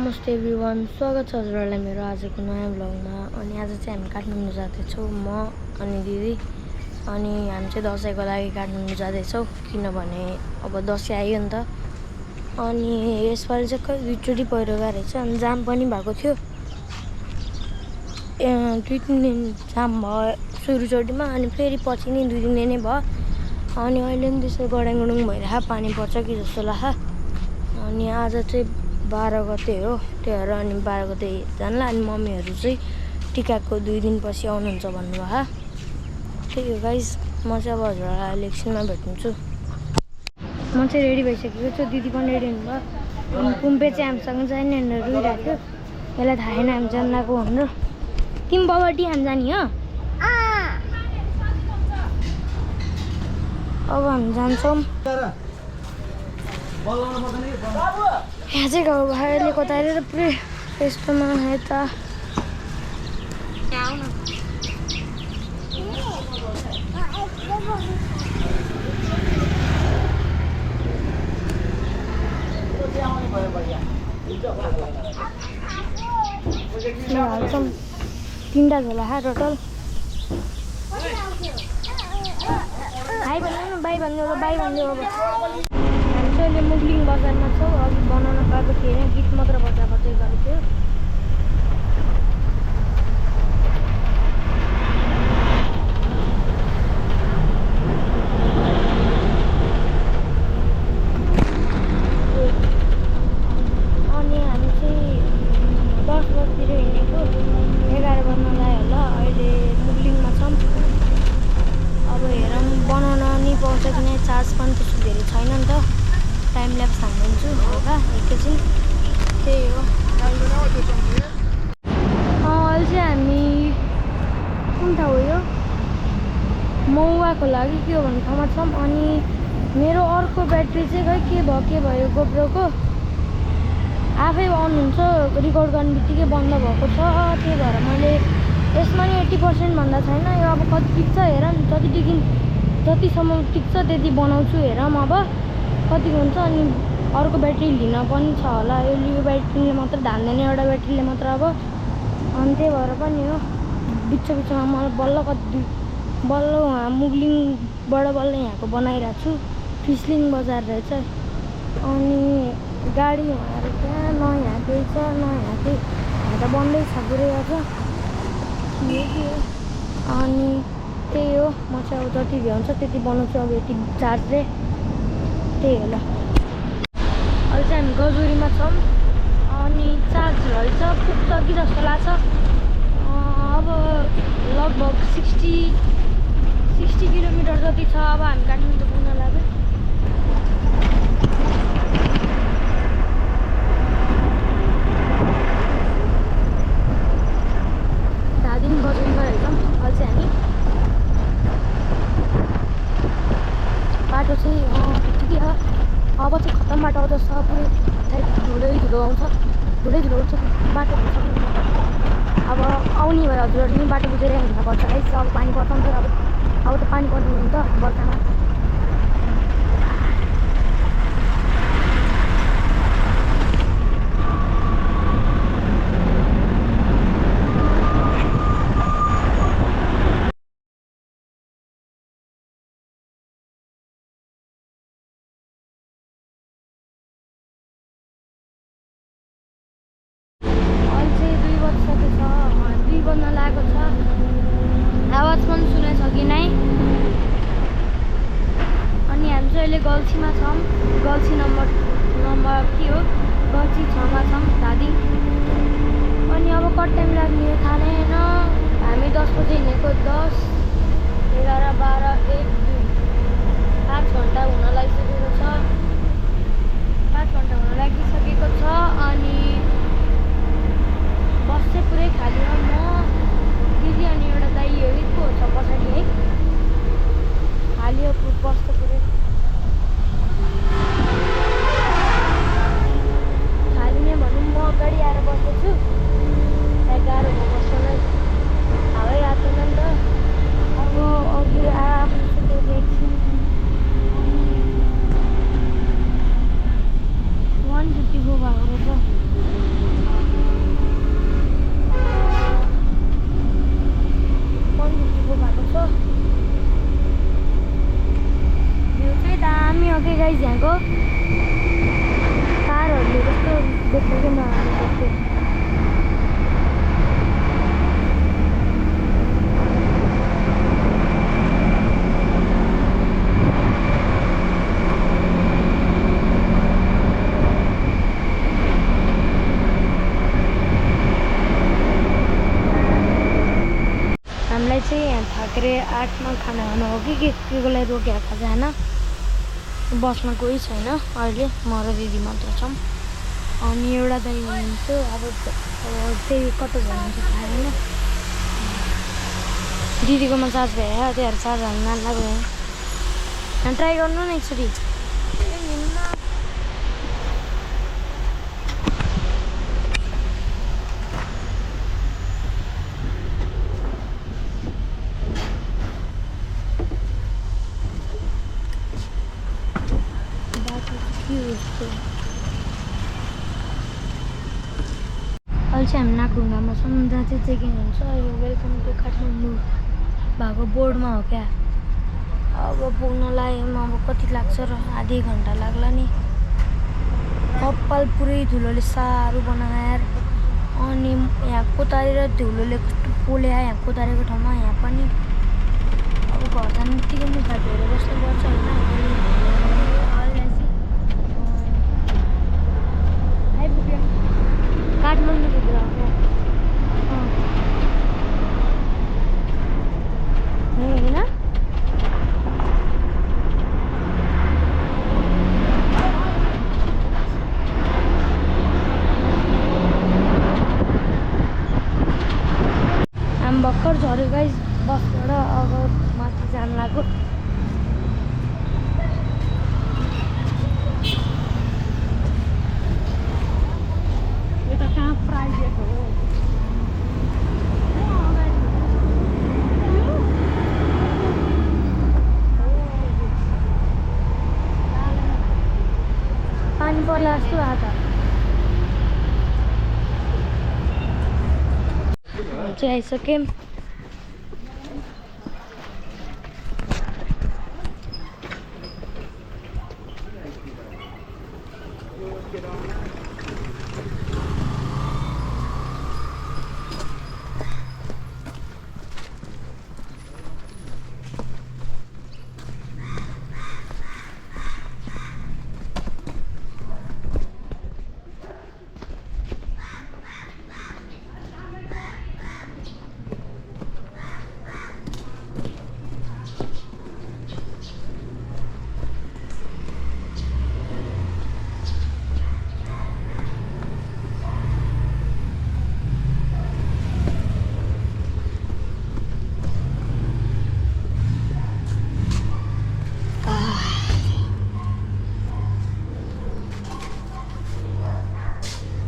नमस्ते एभ्रिवान, स्वागत छ हजुरहरूलाई मेरो आजको नयाँ भ्लगमा। अनि आज चाहिँ हामी काठमाडौँ जाँदैछौँ, म अनि दिदी। अनि हामी चाहिँ दसैँको लागि काठमाडौँ जाँदैछौँ, किनभने अब दसैँ आयो नि त। अनि यसपालि चाहिँ खै दुईचोटि पहिरो गएको रहेछ, अनि जाम पनि भएको थियो। 2-3 दिन जाम भयो सुरुचोटिमा, अनि फेरि पछि नि 2 दिन नै भयो। अनि अहिले पनि त्यसै गडाङगडुङ भइरहेको, पानी पर्छ कि जस्तो लाग्छ। अनि आज चाहिँ 12 गते हो, त्यही भएर अनि 12 गते जानला। अनि मम्मीहरू चाहिँ टिकाको 2 दिनपछि आउनुहुन्छ भन्नुभयो। त्यही हो गाइज, म चाहिँ अब हजुरहरूलाई एकछिनमा भेट्छु। म चाहिँ रेडी भइसकेको छु, दिदी पनि रेडी हुनुभयो। अनि पुम्पे चाहिँ हामीसँग जाने भनेर रोइरहेको थियो। यसलाई थाहा छैन हामी जान लागेको भनेर। तिमी बबडी हामी जाने हो? अब हामी जान्छौँ। यहाँ चाहिँ गाउँ भाइले कतारेर पुरै यस्तोमा यता आउन हाल्छौँ 3टा झोला टोटल। भाइ भन्नु न, भाइ भन्नु अब, भाइ भन्नु अब। हामी चाहिँ अहिले मुगलिङ बजारमा छौँ। अघि बनाउन पाएको थिएन, गीत मात्र बजा बजाइ गरेको थियो। अनि हामी चाहिँ 10 बजीतिर हिँडेको, 11 बज्न लाग्यो होला। अहिले मुगलिङमा छौँ। अब हेरौँ बनाउन नि पाउँछ कि नै, चार्ज पनि त्यस्तो धेरै छैन नि त। टाइम ल्याप्स हालिदिन्छु होला एकैछिन। त्यही हो। अहिले चाहिँ हामी कुन ठाउँ हो यो? मौवाको लागि के हो भन्ने ठाउँमा छौँ। अनि मेरो अर्को ब्याट्री चाहिँ खै के भयो गोप्रोको आफै अन हुन्छ, रेकर्ड गर्ने बित्तिकै बन्द भएको छ। त्यही भएर मैले यसमा नि 80% भन्दा छैन। यो अब कति टिक्छ हेर नि, जतिसम्म टिक्छ त्यति बनाउँछु। हेरौँ अब कति हुन्छ। अनि अर्को ब्याट्री लिन पनि छ होला, यो ब्याट्रीले मात्र धान्दैन, एउटा ब्याट्रीले मात्र अब। अनि त्यही भएर पनि हो, बिचमा मलाई बल्ल उहाँ मुगलिङबाट बल्ल यहाँको बनाइरहेको छु। फिस्लिङ बजार रहेछ। अनि गाडी उहाँहरू त्यहाँ नयाँ केही छ, नयाँ केही यहाँ त बन्दै छ पुरै अझ के हो। अनि त्यही हो, म चाहिँ अब जति भ्याउँछ त्यति बनाउँछु अब यति चार्जले। त्यही होला। अहिले चाहिँ हामी गजोरीमा छौँ। अनि चार्ज रहेछ, पुग्छ कि जस्तो लाग्छ। अब लगभग 60 किलोमिटर जति छ। अब हामी काठमाडौँ पुग्न लाग्यो। धादिङ गजोरीमा रहेछौँ अहिले चाहिँ हामी। बाटो चाहिँ ठिकै छ, अब चाहिँ खत्तम बाटो आउँछ पुरै। धुलो आउँछ, धुलो आउँछ बाटो। अब आउने भयो हजुरहरू पनि बाटो बुझेर हिँड्नुपर्छ है। अब पानी पर्छ नि त, अब त पानी पर्दैन नि त बर्खामा। बन्न लागेको छ। आवाज पनि सुनेछ कि नै? अनि हामी चाहिँ अहिले गल्छीमा छौँ। गल्छी नम्बर के हो, गल्छी 6 मा छौँ, धादिङ। अनि अब कति टाइम लाग्ने हो थाहा नै होइन। हामी 10 बजे हिँडेको, 10, 11, 12, 1, 2, 5 घन्टा हुन लागिसकेको छ। 5 घन्टा हुन लागिसकेको छ। अनि बस चाहिँ पुरै खाली हो। म, दिदी अनि एउटा दाइ हो को छ पछाडि है। खाली हो बस त पुरै। खाली नै भनौँ। म अगाडि आएर बस्दैछु। त्यहाँ गाह्रो भयो बस्नलाई, हावै आएन नि त। अब अघि आफूको एकछिन 154 भएको रहेछ। गाइस यहाँको कारहरूले कस्तो देख्छ कि नराम्रो देख्छ। हामीलाई चाहिँ यहाँ थाकेर 8मा खाना खानु हो कि के को लागि रोकेको थाहा छैन। बसमा कोही छैन अहिले, म र दिदी मात्र छौँ। अनि एउटा दाइ हुनुहुन्थ्यो, अब त्यही कता जानुहुन्छ थाहा छैन। दिदीकोमा चार्ज भयो, त्यही चार्ज हाल्नु लाग्यो। यहाँ ट्राई गर्नु न एकचोटि। अहिले चाहिँ हामी नाकडुङ्गामा छौँ, जहाँ चाहिँ चेकिङ हुन्छ। यो वेलकम टु काठमाडौँ भएको बोर्डमा हो क्या। अब पुग्नलाई अब कति लाग्छ र आधी घन्टा लाग्ला नि। कपाल पुरै धुलोले साह्रो बनाएर, अनि यहाँ कोतारेर धुलोले कस्तो पोल्या यहाँ कोतारेको ठाउँमा। यहाँ पनि अब घर जानु बित्तिकै मुखा धोएर बस्नुपर्छ होइन। आइपुग्यो काठमाडौँभित्र होइन। हामी भर्खर झऱ्यो गाइस बसबाट, अब माथि जानु लाग्यो। प्राइभेट हो। पानी पर्ला जस्तो आएको चाहिँ आइसक्यौँ।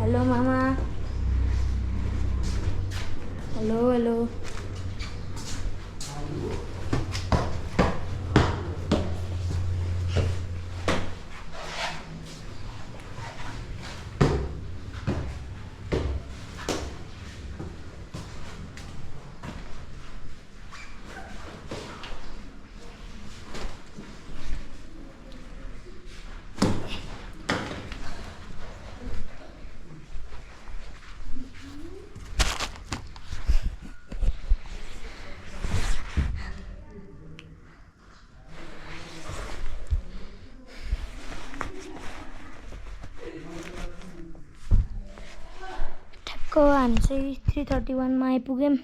हेलो मामा। Hello hello. हामी चाहिँ 3:31 मा आइपुग्यौँ।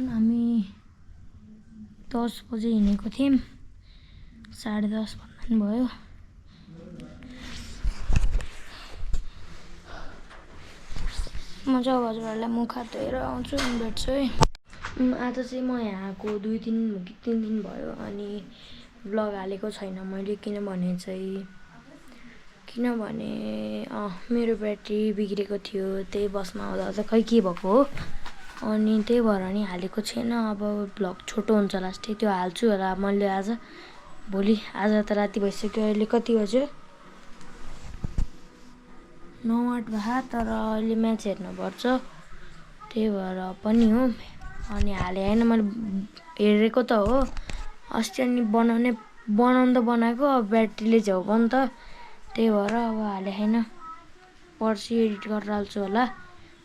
हामी 10 बजे हिँडेको थियौँ, 10:30 भन्दा पनि भयो। म चाहिँ हजुरहरूलाई मुख हात धोएर आउँछु अनि भेट्छु है। आज चाहिँ म यहाँ आएको 2-3 दिन भयो अनि भ्लग हालेको छैन मैले, किनभने मेरो ब्याट्री बिग्रेको थियो। त्यही बसमा आउँदा खै के भएको हो, अनि त्यही भएर नि हालेको छैन। अब भ्लग छोटो हुन्छ लास्टै, त्यो हाल्छु होला मैले आज भोलि। आज त राति भइसक्यो, अहिले कति बज्यो? 9-8 भयो, तर अहिले म्याच हेर्नुपर्छ। त्यही भएर पनि हो अनि हाले होइन मैले हेरेको त हो अस्ति अनि बनाउनु त बनाएको अब ब्याट्रीले झ्याउ भयो नि त त्यही भएर अब हाले छैन पर्सि एडिट गरेर हाल्छु होला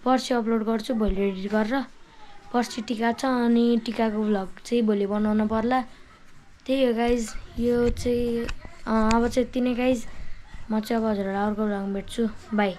पर्सि अपलोड गर्छु भोलि एडिट गरेर पर्सि टिका छ अनि टिकाको भ्लग चाहिँ भोलि बनाउनु पर्ला त्यही हो गाइज यो चाहिँ अब चाहिँ यति नै गाइज म चाहिँ अब हजुरहरूलाई अर्को भ्लगमा भेट्छु बाई